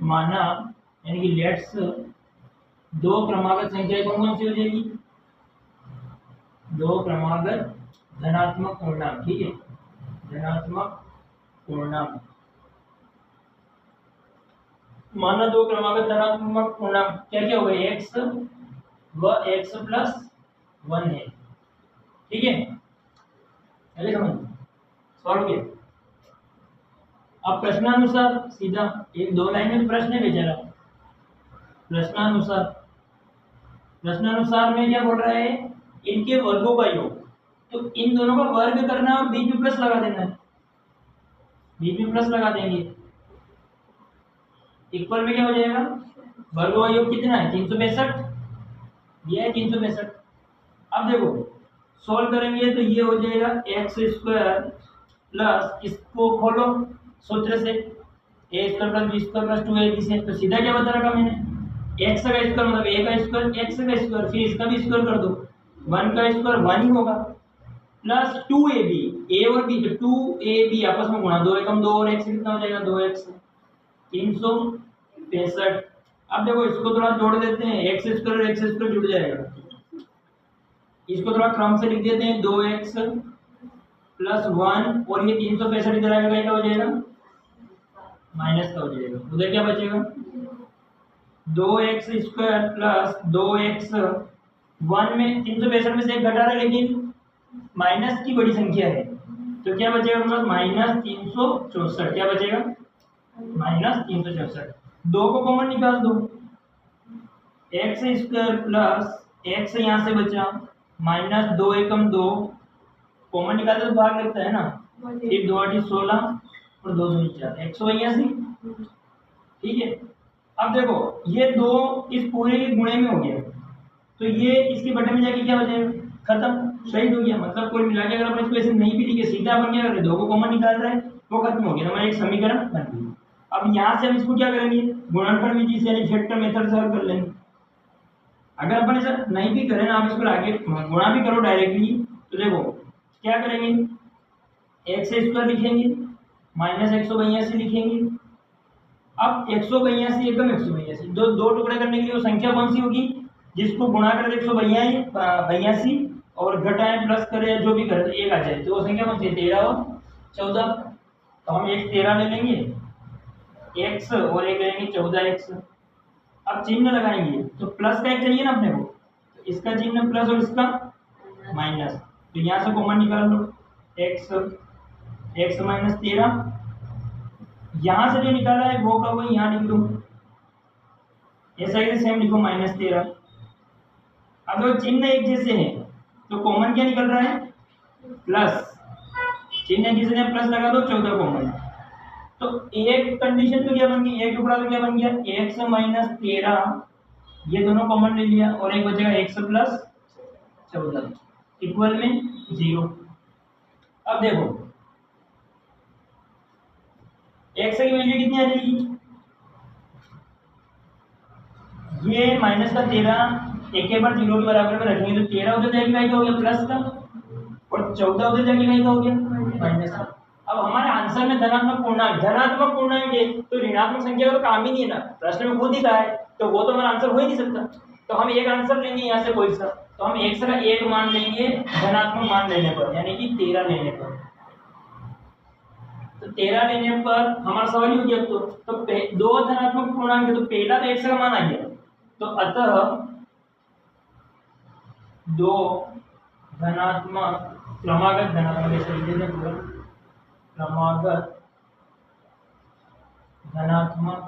माना, यानी कि लेट्स दो क्रमागत संख्या कौन कौन सी हो जाएगी? दो क्रमागत धनात्मक पूर्णांक, ठीक है, धनात्मक पूर्णांक। माना दो क्रमागत धनात्मक पूर्णांक क्या क्या हो गए? एक्स व एक्स प्लस 1 है, ठीक है, चलिए समझ सॉल्व किया। अब प्रश्नानुसार सीधा एक दो लाइन में प्रश्न है बेचारा। प्रश्नानुसार में क्या बोल रहा है? इनके वर्गों का योग, तो इन दोनों का वर्ग करना और बीच में प्लस लगा देना है, बीच में प्लस लगा देंगे। इक्वल में क्या हो जाएगा? वर्गों का योग कितना है? 362, ये है 362। अब देखो सॉल्व करेंगे तो ये हो जाएगा एक्स स्क्वायर प्लस, इसको खोलो सूत्र से, A square plus B square plus 2ab से, तो सीधा क्या बता रखा मैंने? एक्स का स्क्वायर मतलब ए का स्क्वायर, एक्स का स्क्वायर, फिर इसका भी स्क्वायर कर दो, 1 का स्क्वायर 1 ही होगा, प्लस 2ab, ए और बी, तो 2ab आपस में गुणा, 2 एकम 2 और x कितना हो जाएगा? 2x, 365। अब देखो इसको थोड़ा जोड़ देते हैं, एक्स स्क्वायर जुड़ जाएगा, इसको थोड़ा क्रम से लिख देते हैं, 2x प्लस 1 और ये 365 इधर आएगा, क्या हो जाएगा? माइनस का हो जाएगा, उधर क्या बचेगा? 2x स्क्वायर प्लस 2x, 1 में 365 में से एक घटा रहा है लेकिन माइनस की बड़ी संख्या है, तो क्या बचेगा मतलब माइनस 364, क्या बचेगा? माइनस 364। 2 को कॉमन निकाल दो, एक्स स्क्वायर प्लस एक्स यहाँ से बचा माइनस 2 एकम 2, कॉमन निकालते तो भाग लगता है ना, फिर 2 8 16 और 2 2 4, 182, ठीक है। अब देखो ये दो इस पूरे के गुणे में हो गया, तो ये इसके बटे में जाके क्या हो जाएगा? खत्म, शहीद हो गया। मतलब कुल मिला के अगर अपन इसको ऐसे नहीं भी लिखे, सीधा अपन क्या कर रहे हैं? 2 को कॉमन निकाल रहे हैं, वो खत्म हो गया, हमारा एक समीकरण बन गया। अब यहाँ से हम इसको क्या करेंगे? गुणनफल विधि से यानी वेक्टर मेथड से हल कर लेंगे। अगर अपन ऐसा नहीं भी करें ना, आप इसको आगे गुणा भी करो डायरेक्टली, तो देखो क्या करेंगे? एक्स स्क्वायर लिखेंगे माइनस 182 लिखेंगे। अब 182 एकम 182, दो टुकड़े करने के लिए वो संख्या कौन सी होगी? जिसको गुणा करें 182 और घटाएं प्लस करें जो भी करें एक आ जाए, तो वो संख्या कौन सी? 13 और 14। तो हम एक 13 ले लेंगे x और एक लेंगे 14x। अब चिन्ह लगाएंगे तो प्लस का एक चाहिए ना अपने को, तो इसका चिन्ह प्लस और इसका माइनस, तो यहाँ से कॉमन निकाल लो, x माइनस 13, यहाँ से जो निकाला है वो का वो यहाँ लिख दो, ऐसा ही सेम लिखो माइनस 13। अब वो चिन्ह एक जैसे हैं तो कॉमन क्या निकल रहा है? प्लस, चिन्ह एक जैसे हैं प्लस लगा दो, 14 कॉमन। तो एक कंडीशन तो क्या बन गई? एक टुकड़ा तो क्या बन गया? x माइनस 13, ये दोनों कॉमन ले लिया और एक बचेगा x प्लस 14 इक्वल में 0। अब देखो x की वैल्यू कितनी आ जाएगी? ये माइनस का 13 एक के बाद 0 के बराबर में रखेंगे तो 13 उधर जाएगी, क्या हो गया? प्लस का, और 14 उधर जाएगी, क्या हो गया? माइनस का। अब हमारे आंसर में धनात्मक पूर्णांक है, तो ऋणात्मक संख्या का तो काम ही नहीं है ना, प्रश्न में खुद ही कहा है, तो वो तो हमारा आंसर हो ही नहीं सकता। तो हम एक आंसर लेंगे यहाँ से कोई सा, तो हम x का एक मान लेंगे धनात्मक मान लेने पर, यानी कि 13 लेने पर। तो 13 लेने पर हमारा सवाल ही हो गया, तो दो धनात्मक पूर्णांक है, तो पहला तो x का मान आ गया, तो अतः दो धनात्मक क्रमागत धनात्मक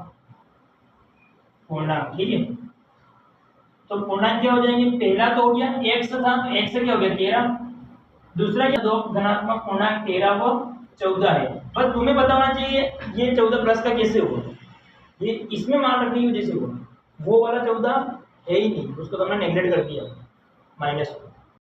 पूर्णांक, ठीक है। तो पूर्णांक क्या हो जाएंगे? पहला तो हो गया x था, तो x से क्या हो गया? 13। दूसरा क्या? दो धनात्मक पूर्णांक 13 व 14 है। बस तुम्हें पता होना चाहिए ये 14 प्लस का कैसे हुआ, ये इसमें मान रखने की वजह से हुआ, वो वाला 14 है ही नहीं, उसको तुमने नेगलेक्ट कर दिया माइनस।